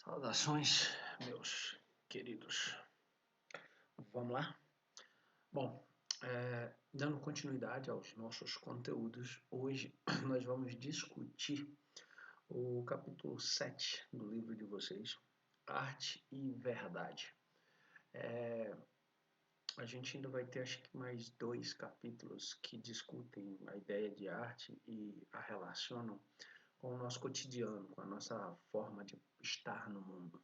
Saudações, meus queridos. Vamos lá? Bom, dando continuidade aos nossos conteúdos, hoje nós vamos discutir o capítulo 7 do livro de vocês, Arte e Verdade. A gente ainda vai ter, acho que, mais 2 capítulos que discutem a ideia de arte e a relacionam com o nosso cotidiano, com a nossa forma de estar no mundo.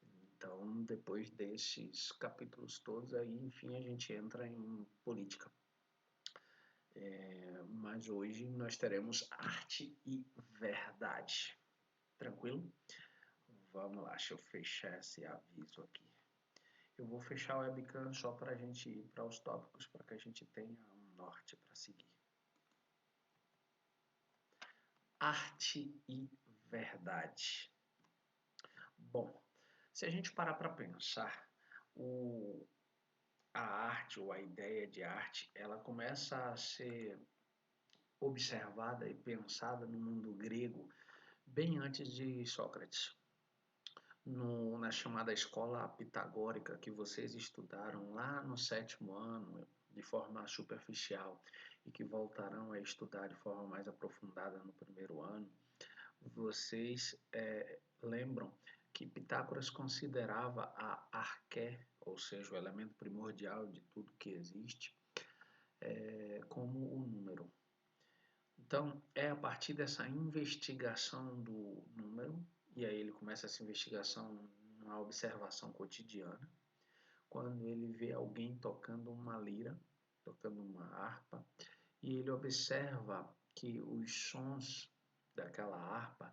Então, depois desses capítulos todos, aí, enfim, a gente entra em política. Mas hoje nós teremos arte e verdade. Tranquilo? Vamos lá, deixa eu fechar esse aviso aqui. Eu vou fechar o webcam só para a gente ir para os tópicos, para que a gente tenha um norte para seguir. Arte e verdade. Bom, se a gente parar para pensar, a arte ou a ideia de arte, ela começa a ser observada e pensada no mundo grego bem antes de Sócrates. Na chamada escola pitagórica que vocês estudaram lá no 7º ano, de forma superficial, e que voltarão a estudar de forma mais aprofundada no 1º ano, vocês lembram que Pitágoras considerava a arqué, ou seja, o elemento primordial de tudo que existe, como o número. Então, é a partir dessa investigação do número, e aí ele começa essa investigação numa observação cotidiana, quando ele vê alguém tocando uma lira, tocando uma harpa, e ele observa que os sons daquela harpa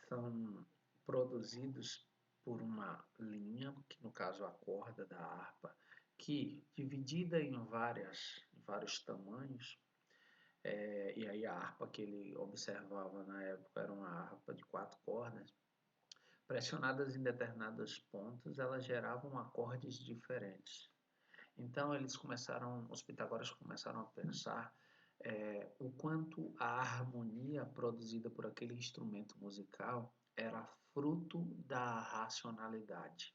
são produzidos por uma linha, que no caso a corda da harpa, que dividida em vários tamanhos, e aí a harpa que ele observava na época era uma harpa de 4 cordas, pressionadas em determinados pontos, elas geravam acordes diferentes. Então os pitagóricos começaram a pensar o quanto a harmonia produzida por aquele instrumento musical era fruto da racionalidade.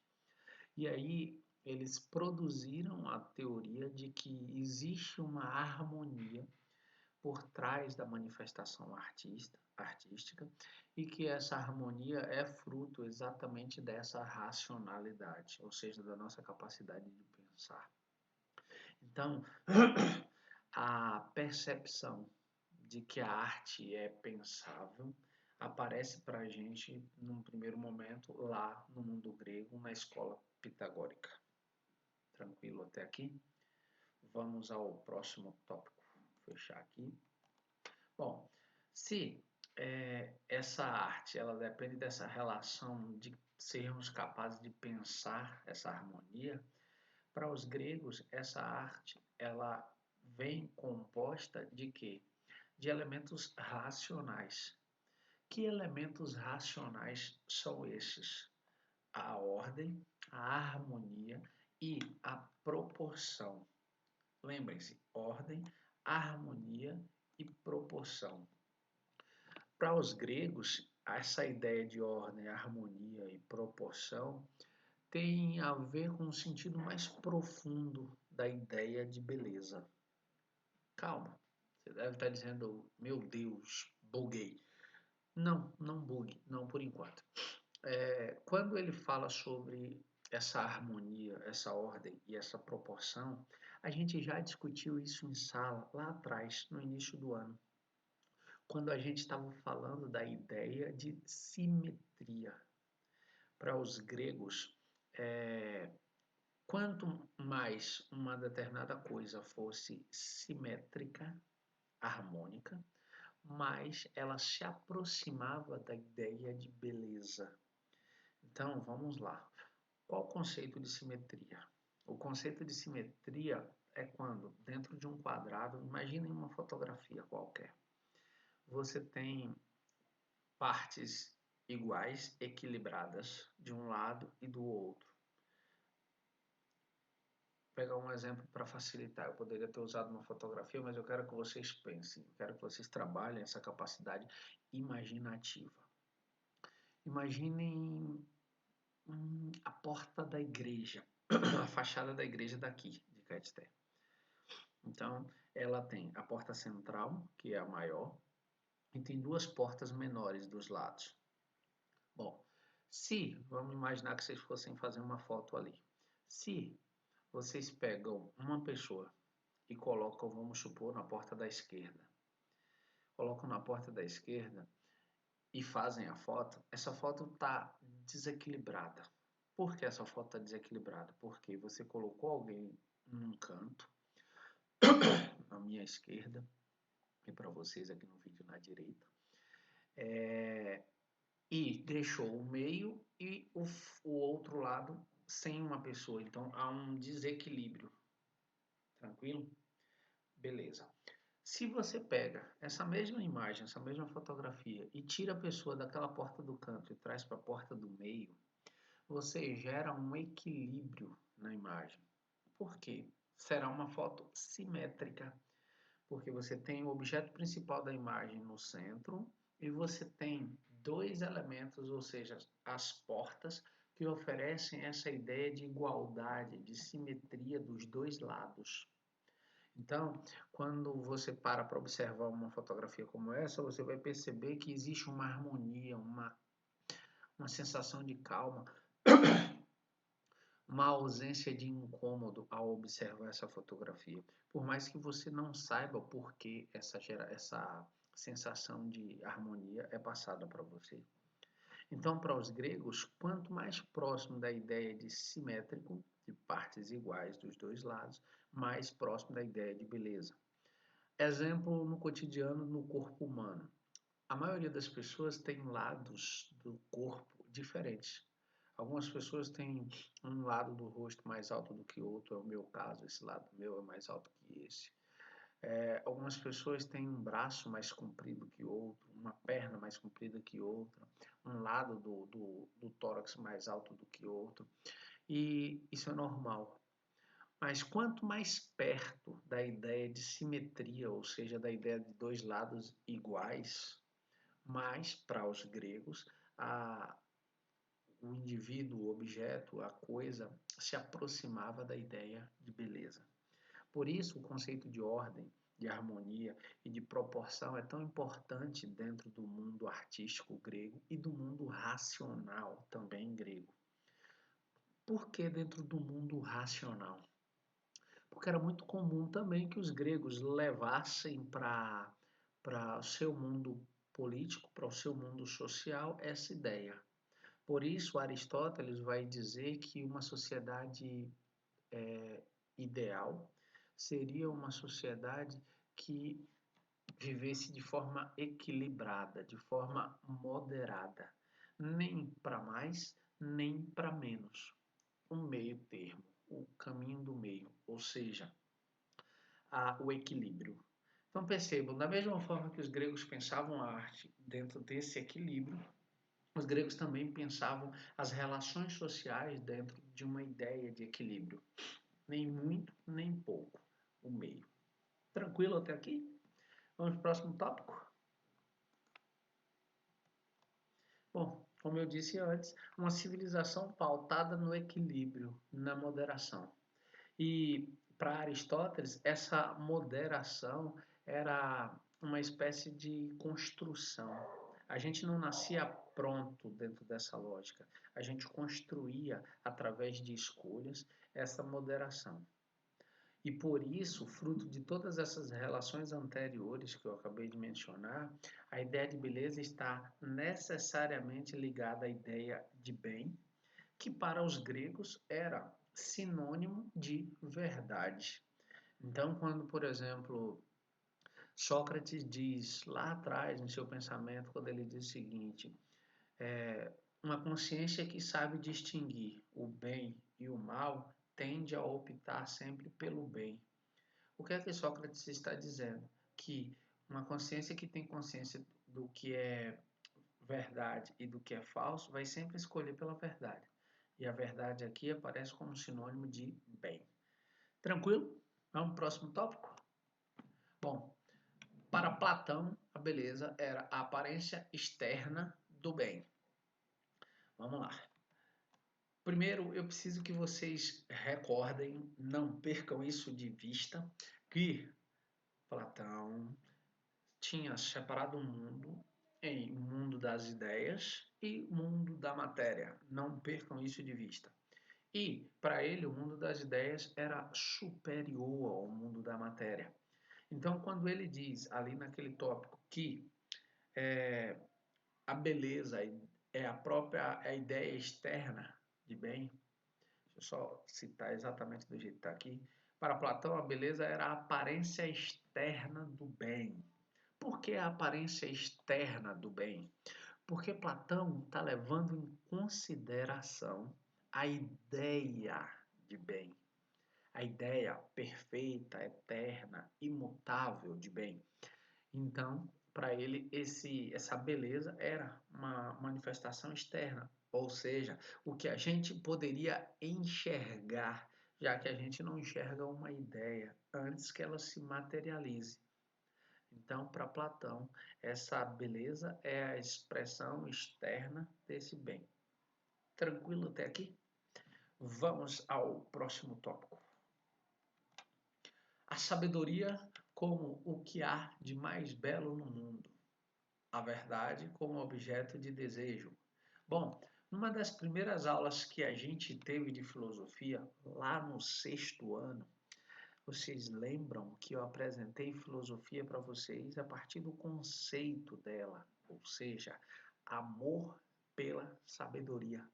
E aí eles produziram a teoria de que existe uma harmonia por trás da manifestação artística e que essa harmonia é fruto exatamente dessa racionalidade, ou seja, da nossa capacidade de pensar. Então, a percepção de que a arte é pensável aparece para a gente, num primeiro momento, lá no mundo grego, na escola pitagórica. Tranquilo até aqui? Vamos ao próximo tópico. Vou fechar aqui. Bom, se essa arte ela depende dessa relação de sermos capazes de pensar essa harmonia, para os gregos essa arte ela vem composta de quê? De elementos racionais. Que elementos racionais são esses? A ordem, a harmonia e a proporção. Lembrem-se, ordem, harmonia e proporção. Para os gregos, essa ideia de ordem, harmonia e proporção tem a ver com o sentido mais profundo da ideia de beleza. Calma, você deve estar dizendo, meu Deus, buguei. Não, não bugue, não por enquanto. Quando ele fala sobre essa harmonia, essa ordem e essa proporção, a gente já discutiu isso em sala lá atrás, no início do ano, quando a gente estava falando da ideia de simetria. Para os gregos, quanto mais uma determinada coisa fosse simétrica, harmônica, mais ela se aproximava da ideia de beleza. Então, vamos lá. Qual o conceito de simetria? O conceito de simetria é quando, dentro de um quadrado, imaginem uma fotografia qualquer, você tem partes iguais, equilibradas, de um lado e do outro. Vou pegar um exemplo para facilitar. Eu poderia ter usado uma fotografia, mas eu quero que vocês pensem, eu quero que vocês trabalhem essa capacidade imaginativa. Imaginem a porta da igreja, a fachada da igreja daqui, de Caeté. Então, ela tem a porta central, que é a maior, e tem duas portas menores dos lados. Bom, vamos imaginar que vocês fossem fazer uma foto ali. Se vocês pegam uma pessoa e colocam, vamos supor, na porta da esquerda, colocam na porta da esquerda e fazem a foto, essa foto está desequilibrada. Por que essa foto está desequilibrada? Porque você colocou alguém num canto, na minha esquerda, e para vocês aqui no vídeo na direita, e deixou o meio e o outro lado sem uma pessoa. Então há um desequilíbrio. Tranquilo? Beleza. Se você pega essa mesma imagem, essa mesma fotografia e tira a pessoa daquela porta do canto e traz para a porta do meio, você gera um equilíbrio na imagem. Por quê? Será uma foto simétrica, porque você tem o objeto principal da imagem no centro e você tem dois elementos, ou seja, as portas, que oferecem essa ideia de igualdade, de simetria dos dois lados. Então, quando você para observar uma fotografia como essa, você vai perceber que existe uma harmonia, uma sensação de calma, uma ausência de incômodo ao observar essa fotografia. Por mais que você não saiba por que essa sensação de harmonia é passada para você. Então, para os gregos, quanto mais próximo da ideia de simétrico, de partes iguais dos dois lados, mais próximo da ideia de beleza. Exemplo no cotidiano, no corpo humano. A maioria das pessoas tem lados do corpo diferentes. Algumas pessoas têm um lado do rosto mais alto do que o outro, é o meu caso, esse lado meu é mais alto que esse. Algumas pessoas têm um braço mais comprido que o outro, uma perna mais comprida que outra, um lado do tórax mais alto do que o outro. E isso é normal. Mas quanto mais perto da ideia de simetria, ou seja, da ideia de dois lados iguais, mais para os gregos, o indivíduo, o objeto, a coisa se aproximava da ideia de beleza. Por isso, o conceito de ordem, de harmonia e de proporção é tão importante dentro do mundo artístico grego e do mundo racional também grego. Por que dentro do mundo racional? Porque era muito comum também que os gregos levassem para o seu mundo político, para o seu mundo social, essa ideia. Por isso, Aristóteles vai dizer que uma sociedade ideal seria uma sociedade que vivesse de forma equilibrada, de forma moderada, nem para mais, nem para menos. Um meio termo, o caminho do meio, ou seja, o equilíbrio. Então percebam, da mesma forma que os gregos pensavam a arte dentro desse equilíbrio, os gregos também pensavam as relações sociais dentro de uma ideia de equilíbrio. Nem muito, nem pouco, o meio. Tranquilo até aqui? Vamos para o próximo tópico? Bom, como eu disse antes, uma civilização pautada no equilíbrio, na moderação. E para Aristóteles, essa moderação era uma espécie de construção. A gente não nascia pronto dentro dessa lógica. A gente construía, através de escolhas, essa moderação. E por isso, fruto de todas essas relações anteriores que eu acabei de mencionar, a ideia de beleza está necessariamente ligada à ideia de bem, que para os gregos era sinônimo de verdade. Então, quando, por exemplo, Sócrates diz lá atrás, no seu pensamento, quando ele diz o seguinte, uma consciência que sabe distinguir o bem e o mal tende a optar sempre pelo bem. O que é que Sócrates está dizendo? Que uma consciência que tem consciência do que é verdade e do que é falso vai sempre escolher pela verdade. E a verdade aqui aparece como sinônimo de bem. Tranquilo? Vamos para o próximo tópico? Bom, para Platão, a beleza era a aparência externa do bem. Vamos lá. Primeiro, eu preciso que vocês recordem, não percam isso de vista, que Platão tinha separado o mundo em mundo das ideias e mundo da matéria. Não percam isso de vista. E, para ele, o mundo das ideias era superior ao mundo da matéria. Então, quando ele diz ali naquele tópico que a beleza é a própria ideia externa de bem, deixa eu só citar exatamente do jeito que está aqui. Para Platão, a beleza era a aparência externa do bem. Por que a aparência externa do bem? Porque Platão está levando em consideração a ideia de bem, a ideia perfeita, eterna, imutável de bem. Então, para ele, essa beleza era uma manifestação externa, ou seja, o que a gente poderia enxergar, já que a gente não enxerga uma ideia antes que ela se materialize. Então, para Platão, essa beleza é a expressão externa desse bem. Tranquilo até aqui? Vamos ao próximo tópico. A sabedoria como o que há de mais belo no mundo. A verdade como objeto de desejo. Bom, numa das primeiras aulas que a gente teve de filosofia, lá no 6º ano, vocês lembram que eu apresentei filosofia para vocês a partir do conceito dela, ou seja, amor pela sabedoria.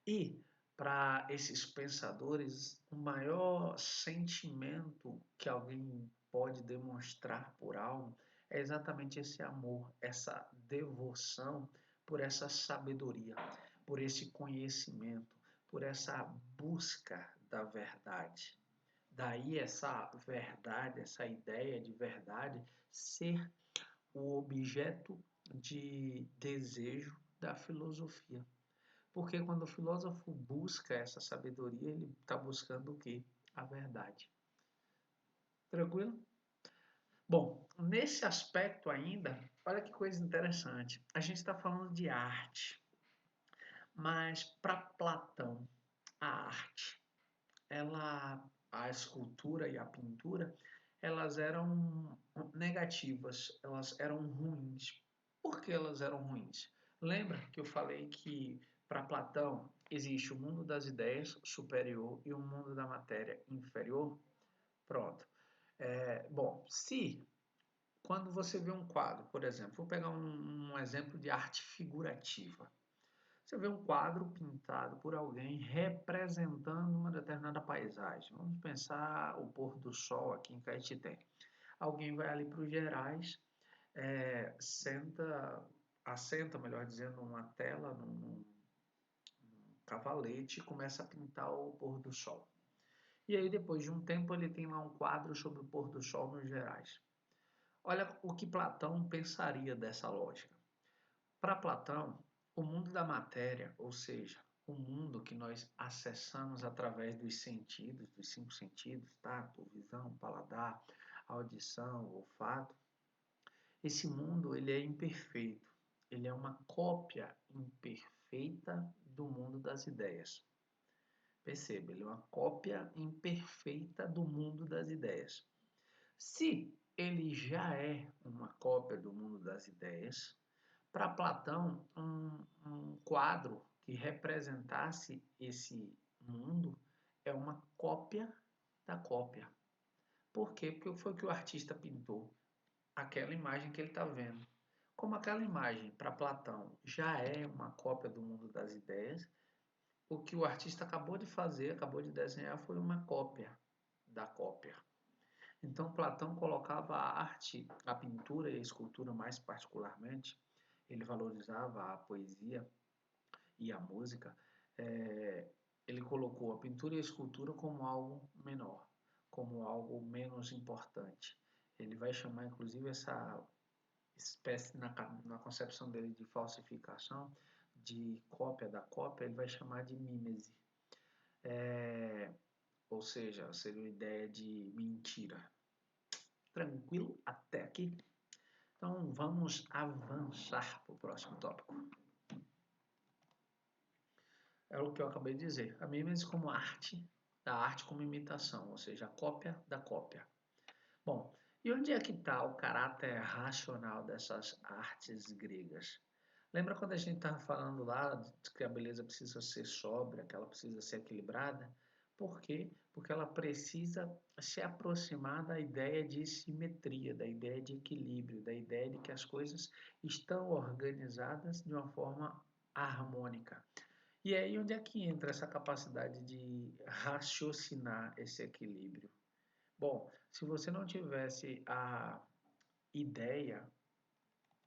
E para esses pensadores, o maior sentimento que alguém pode demonstrar por algo é exatamente esse amor, essa devoção por essa sabedoria, por esse conhecimento, por essa busca da verdade. Daí essa verdade, essa ideia de verdade ser o objeto de desejo da filosofia. Porque quando o filósofo busca essa sabedoria, ele está buscando o quê? A verdade. Tranquilo? Bom, nesse aspecto ainda, olha que coisa interessante. A gente está falando de arte, mas para Platão, a arte, a escultura e a pintura, elas eram negativas, elas eram ruins. Por que elas eram ruins? Lembra que eu falei que para Platão existe o mundo das ideias superior e o mundo da matéria inferior? Pronto. Bom, se quando você vê um quadro, por exemplo, vou pegar um exemplo de arte figurativa. Você vê um quadro pintado por alguém representando uma determinada paisagem. Vamos pensar o pôr do sol aqui em Caetité. Alguém vai ali para os Gerais, assenta, melhor dizendo, numa tela, num cavalete e começa a pintar o pôr do sol. E aí, depois de um tempo, ele tem lá um quadro sobre o pôr do sol nos Gerais. Olha o que Platão pensaria dessa lógica. Para Platão, o mundo da matéria, ou seja, o mundo que nós acessamos através dos sentidos, dos 5 sentidos, tato, visão, paladar, audição, olfato, esse mundo ele é imperfeito. Ele é uma cópia imperfeita do mundo das ideias. Perceba, ele é uma cópia imperfeita do mundo das ideias. Se ele já é uma cópia do mundo das ideias, para Platão, um quadro que representasse esse mundo é uma cópia da cópia. Por quê? Porque foi o que o artista pintou, aquela imagem que ele está vendo. Como aquela imagem, para Platão, já é uma cópia do mundo das ideias, o que o artista acabou de fazer, acabou de desenhar, foi uma cópia da cópia. Então, Platão colocava a arte, a pintura e a escultura mais particularmente, ele valorizava a poesia e a música, ele colocou a pintura e a escultura como algo menor, como algo menos importante. Ele vai chamar, inclusive, essa espécie, na concepção dele de falsificação, de cópia da cópia, ele vai chamar de mimese. Ou seja, seria uma ideia de mentira. Tranquilo até aqui? Então vamos avançar para o próximo tópico. é o que eu acabei de dizer. A mimesis como arte, da arte como imitação, ou seja, a cópia da cópia. Bom, e onde é que está o caráter racional dessas artes gregas? Lembra quando a gente estava falando lá de que a beleza precisa ser sóbria, que ela precisa ser equilibrada? Por quê? Porque ela precisa se aproximar da ideia de simetria, da ideia de equilíbrio, da ideia de que as coisas estão organizadas de uma forma harmônica. E aí onde é que entra essa capacidade de raciocinar esse equilíbrio? Bom, se você não tivesse a ideia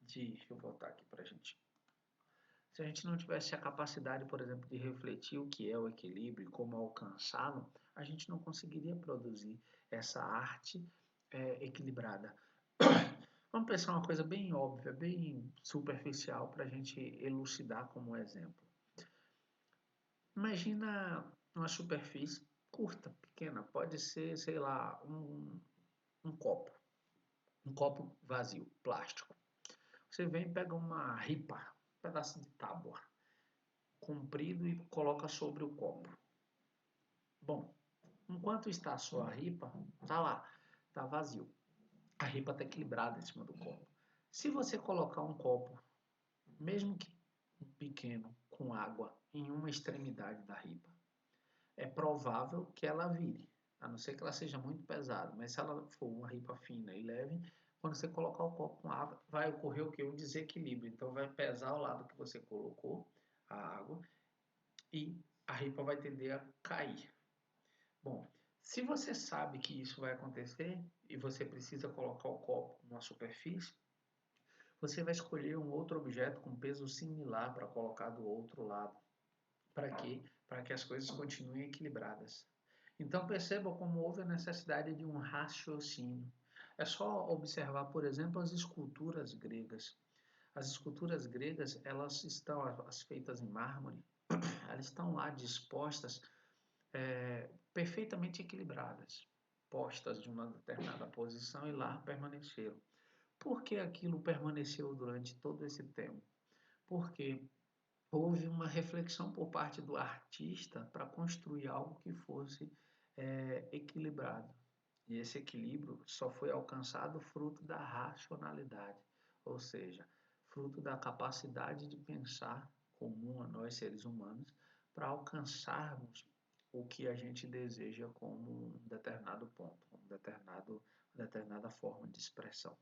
de, deixa eu voltar aqui para a gente. Se a gente não tivesse a capacidade, por exemplo, de refletir o que é o equilíbrio e como alcançá-lo, a gente não conseguiria produzir essa arte equilibrada. Vamos pensar uma coisa bem óbvia, bem superficial para a gente elucidar como exemplo. Imagina uma superfície curta, pequena, pode ser, sei lá, um copo. Um copo vazio, plástico. Você vem e pega uma ripa, um pedaço de tábua, comprido e coloca sobre o copo. Bom, enquanto está a sua ripa, está lá, está vazio. A ripa está equilibrada em cima do copo. Se você colocar um copo, mesmo que pequeno, com água, em uma extremidade da ripa, é provável que ela vire, a não ser que ela seja muito pesada, mas se ela for uma ripa fina e leve, quando você colocar o copo com água, vai ocorrer o que? Um desequilíbrio. Então vai pesar o lado que você colocou a água e a ripa vai tender a cair. Bom, se você sabe que isso vai acontecer e você precisa colocar o copo numa superfície, você vai escolher um outro objeto com peso similar para colocar do outro lado. Para quê? Para que as coisas continuem equilibradas. Então perceba como houve a necessidade de um raciocínio. É só observar, por exemplo, as esculturas gregas. As esculturas gregas, elas estão, as feitas em mármore, elas estão lá dispostas, perfeitamente equilibradas, postas de uma determinada posição e lá permaneceram. Por que aquilo permaneceu durante todo esse tempo? Porque houve uma reflexão por parte do artista para construir algo que fosse equilibrado. E esse equilíbrio só foi alcançado fruto da racionalidade, ou seja, fruto da capacidade de pensar comum a nós seres humanos para alcançarmos o que a gente deseja como um determinado ponto, uma determinada forma de expressão.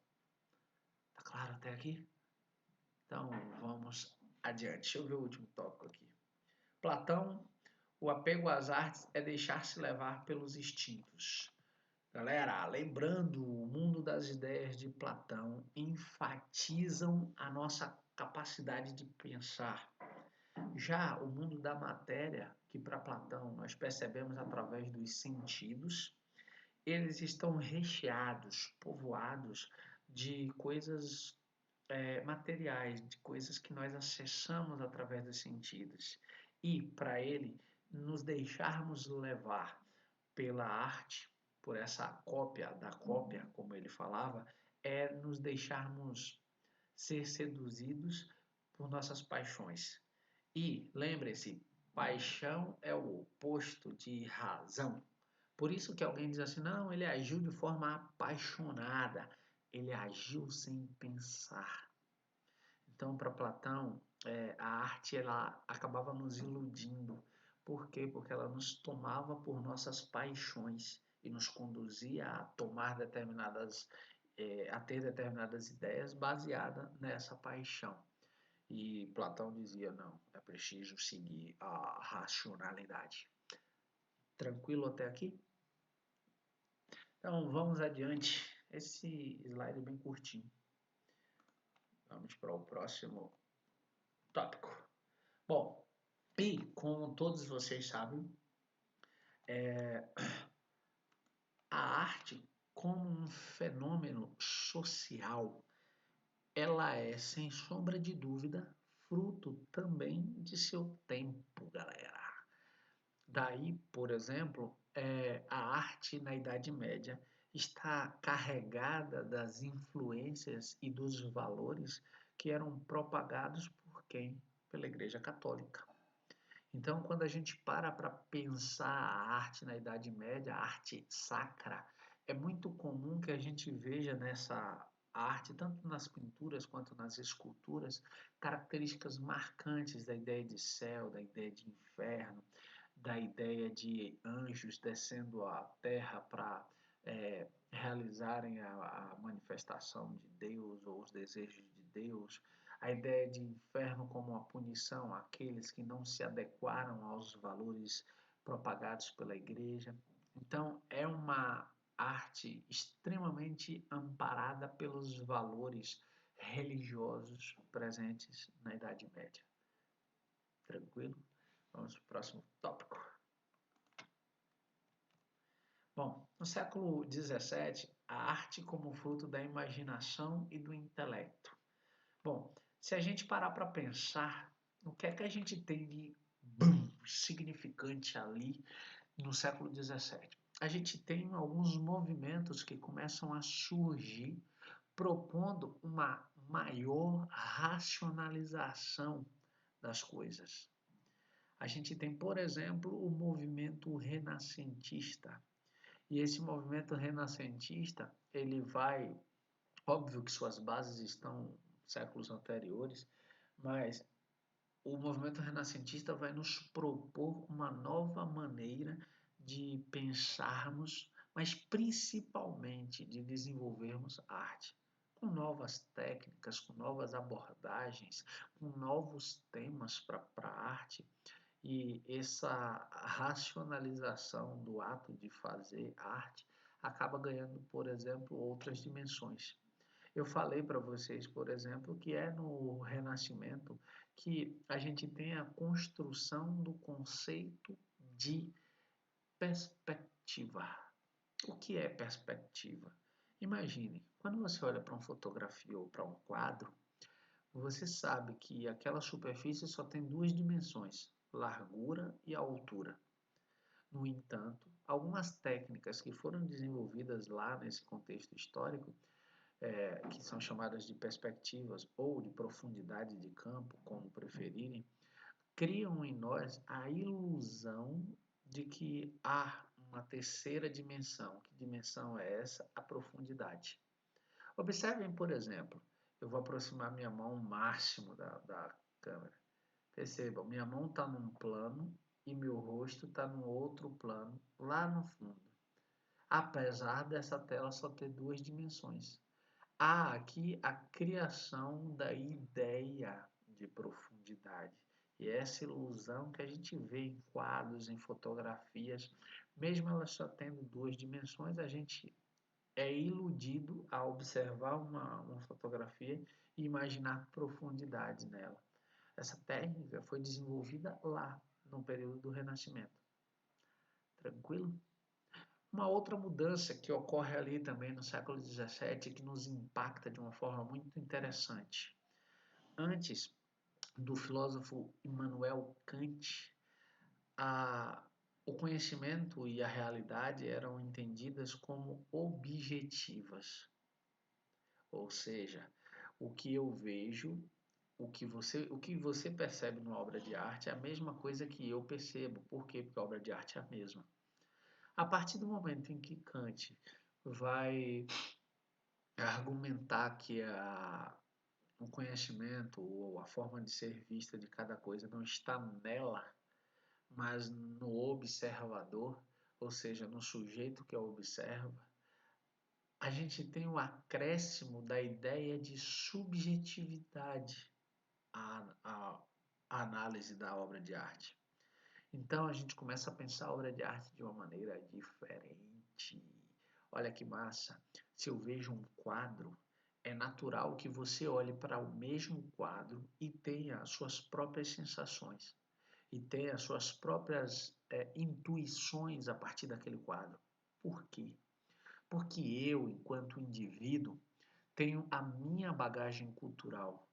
Tá claro até aqui? Então vamos adiante. Deixa eu ver o último tópico aqui. Platão, o apego às artes é deixar-se levar pelos instintos. Galera, lembrando, o mundo das ideias de Platão enfatizam a nossa capacidade de pensar. Já o mundo da matéria, que para Platão nós percebemos através dos sentidos, eles estão recheados, povoados de coisas materiais, de coisas que nós acessamos através dos sentidos. E para ele, nos deixarmos levar pela arte, por essa cópia da cópia, como ele falava, é nos deixarmos ser seduzidos por nossas paixões. E lembre-se, paixão é o oposto de razão. Por isso que alguém diz assim, não, ele agiu de forma apaixonada, ele agiu sem pensar. Então, para Platão, a arte ela acabava nos iludindo. Por quê? Porque ela nos tomava por nossas paixões e nos conduzia a tomar a ter determinadas ideias baseadas nessa paixão. E Platão dizia, não, é preciso seguir a racionalidade. Tranquilo até aqui? Então, vamos adiante. Esse slide é bem curtinho. Vamos para o próximo tópico. Bom, e como todos vocês sabem, a arte como um fenômeno social, ela é, sem sombra de dúvida, fruto também de seu tempo, galera. Daí, por exemplo, a arte na Idade Média está carregada das influências e dos valores que eram propagados por quem? Pela Igreja Católica. Então, quando a gente para pensar a arte na Idade Média, a arte sacra, é muito comum que a gente veja nessa arte, tanto nas pinturas quanto nas esculturas, características marcantes da ideia de céu, da ideia de inferno, da ideia de anjos descendo à terra para realizarem a manifestação de Deus ou os desejos de Deus, a ideia de inferno como uma punição àqueles que não se adequaram aos valores propagados pela igreja. Então, é uma arte extremamente amparada pelos valores religiosos presentes na Idade Média. Tranquilo? Vamos para o próximo tópico. Bom, no século XVII, a arte como fruto da imaginação e do intelecto. Bom, se a gente parar para pensar, o que é que a gente tem de significante ali no século XVII? A gente tem alguns movimentos que começam a surgir propondo uma maior racionalização das coisas. A gente tem, por exemplo, o movimento renascentista. E esse movimento renascentista, ele vai, óbvio que suas bases estão séculos anteriores, mas o movimento renascentista vai nos propor uma nova maneira de pensarmos, mas principalmente de desenvolvermos arte, com novas técnicas, com novas abordagens, com novos temas para a arte. E essa racionalização do ato de fazer arte acaba ganhando, por exemplo, outras dimensões. Eu falei para vocês, por exemplo, que é no Renascimento que a gente tem a construção do conceito de perspectiva. O que é perspectiva? Imagine, quando você olha para uma fotografia ou para um quadro, você sabe que aquela superfície só tem duas dimensões, largura e altura. No entanto, algumas técnicas que foram desenvolvidas lá nesse contexto histórico, que são chamadas de perspectivas ou de profundidade de campo, como preferirem, criam em nós a ilusão de que há uma terceira dimensão. Que dimensão é essa? A profundidade. Observem, por exemplo, eu vou aproximar minha mão o máximo da câmera. Percebam, minha mão está num plano e meu rosto está num outro plano, lá no fundo. Apesar dessa tela só ter duas dimensões. Há aqui a criação da ideia de profundidade. E essa ilusão que a gente vê em quadros, em fotografias, mesmo elas só tendo duas dimensões, a gente é iludido a observar uma fotografia e imaginar profundidade nela. Essa técnica foi desenvolvida lá, no período do Renascimento. Tranquilo? Uma outra mudança que ocorre ali também no século XVII que nos impacta de uma forma muito interessante. Antes do filósofo Immanuel Kant, o conhecimento e a realidade eram entendidas como objetivas. Ou seja, o que eu vejo, o que você percebe numa obra de arte é a mesma coisa que eu percebo. Por quê? Porque a obra de arte é a mesma. A partir do momento em que Kant vai argumentar que o conhecimento ou a forma de ser vista de cada coisa não está nela, mas no observador, ou seja, no sujeito que a observa, a gente tem o acréscimo da ideia de subjetividade à análise da obra de arte. Então a gente começa a pensar a obra de arte de uma maneira diferente. Olha que massa! Se eu vejo um quadro, é natural que você olhe para o mesmo quadro e tenha as suas próprias sensações e tenha as suas próprias intuições a partir daquele quadro. Por quê? Porque eu, enquanto indivíduo, tenho a minha bagagem cultural,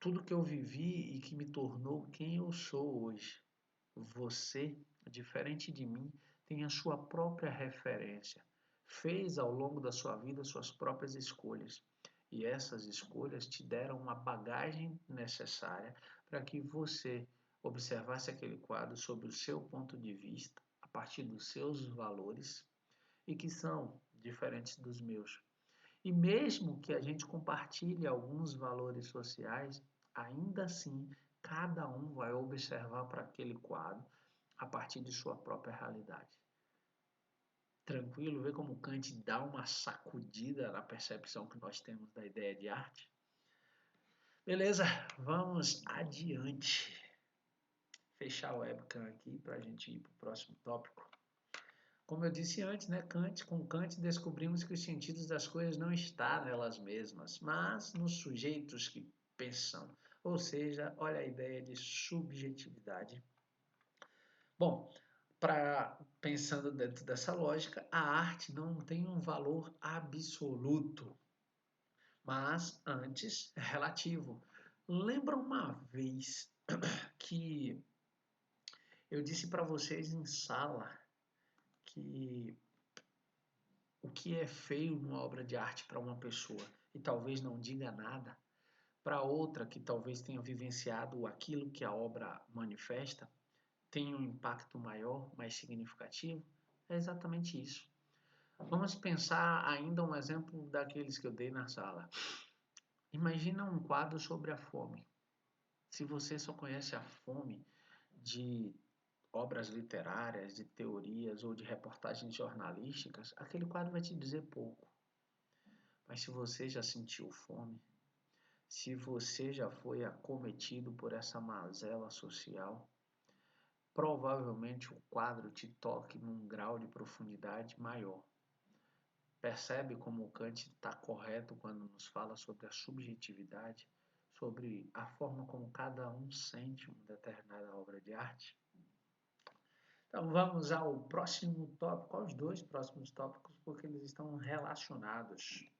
tudo que eu vivi e que me tornou quem eu sou hoje. Você, diferente de mim, tem a sua própria referência. Fez ao longo da sua vida suas próprias escolhas. E essas escolhas te deram uma bagagem necessária para que você observasse aquele quadro sob o seu ponto de vista, a partir dos seus valores, e que são diferentes dos meus. E mesmo que a gente compartilhe alguns valores sociais, ainda assim, cada um vai observar para aquele quadro a partir de sua própria realidade. Tranquilo? Vê como Kant dá uma sacudida na percepção que nós temos da ideia de arte? Beleza, vamos adiante. Fechar o webcam aqui para a gente ir para o próximo tópico. Como eu disse antes, né, com Kant descobrimos que os sentidos das coisas não estão nelas mesmas, mas nos sujeitos que pensam. Ou seja, olha a ideia de subjetividade. Bom, pensando dentro dessa lógica, a arte não tem um valor absoluto, mas antes relativo. Lembra uma vez que eu disse para vocês em sala que o que é feio numa obra de arte para uma pessoa e talvez não diga nada, para outra que talvez tenha vivenciado aquilo que a obra manifesta, tem um impacto maior, mais significativo? É exatamente isso. Vamos pensar ainda um exemplo daqueles que eu dei na sala. Imagina um quadro sobre a fome. Se você só conhece a fome de obras literárias, de teorias ou de reportagens jornalísticas, aquele quadro vai te dizer pouco. Mas se você já sentiu fome, se você já foi acometido por essa mazela social, provavelmente o quadro te toque num grau de profundidade maior. Percebe como o Kant está correto quando nos fala sobre a subjetividade, sobre a forma como cada um sente uma determinada obra de arte? Então vamos ao próximo tópico, aos dois próximos tópicos, porque eles estão relacionados.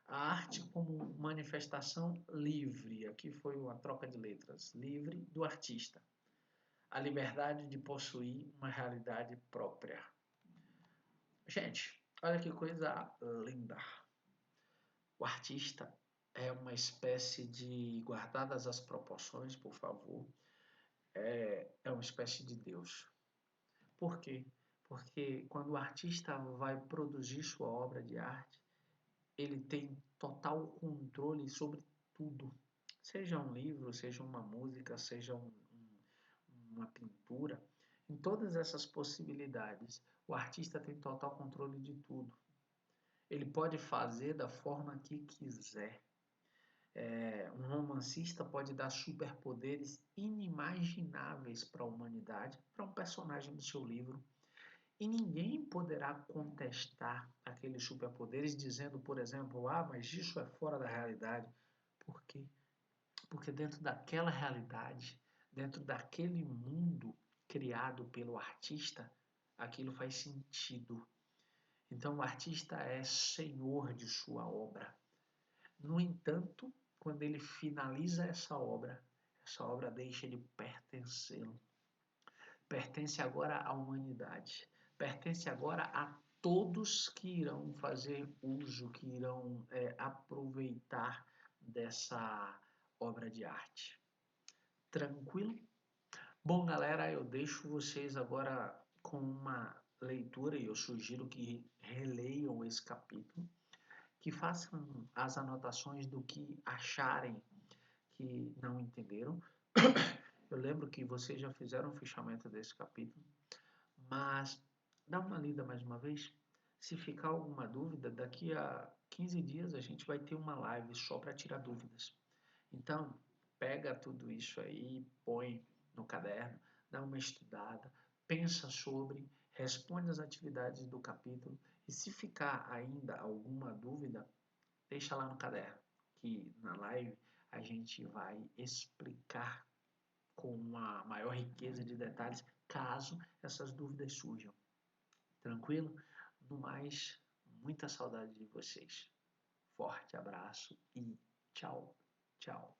A arte como manifestação livre, aqui foi uma troca de letras, livre do artista. A liberdade de possuir uma realidade própria. Gente, olha que coisa linda. O artista é uma espécie de, guardadas as proporções, por favor, é uma espécie de Deus. Por quê? Porque quando o artista vai produzir sua obra de arte, ele tem total controle sobre tudo. Seja um livro, seja uma música, seja uma pintura. Em todas essas possibilidades, o artista tem total controle de tudo. Ele pode fazer da forma que quiser. Um romancista pode dar superpoderes inimagináveis para a humanidade, para um personagem do seu livro. E ninguém poderá contestar aqueles superpoderes dizendo, por exemplo, mas isso é fora da realidade. Por quê? Porque dentro daquela realidade, dentro daquele mundo criado pelo artista, aquilo faz sentido. Então o artista é senhor de sua obra. No entanto, quando ele finaliza essa obra deixa de pertencê-lo. Pertence agora à humanidade. Pertence agora a todos que irão fazer uso, que irão aproveitar dessa obra de arte. Tranquilo? Bom, galera, eu deixo vocês agora com uma leitura e eu sugiro que releiam esse capítulo, que façam as anotações do que acharem que não entenderam. Eu lembro que vocês já fizeram o fechamento desse capítulo, mas dá uma lida mais uma vez. Se ficar alguma dúvida, daqui a 15 dias a gente vai ter uma live só para tirar dúvidas. Então, pega tudo isso aí, põe no caderno, dá uma estudada, pensa sobre, responde as atividades do capítulo e se ficar ainda alguma dúvida, deixa lá no caderno, que na live a gente vai explicar com uma maior riqueza de detalhes, caso essas dúvidas surjam. Tranquilo? No mais, muita saudade de vocês. Forte abraço e tchau, tchau.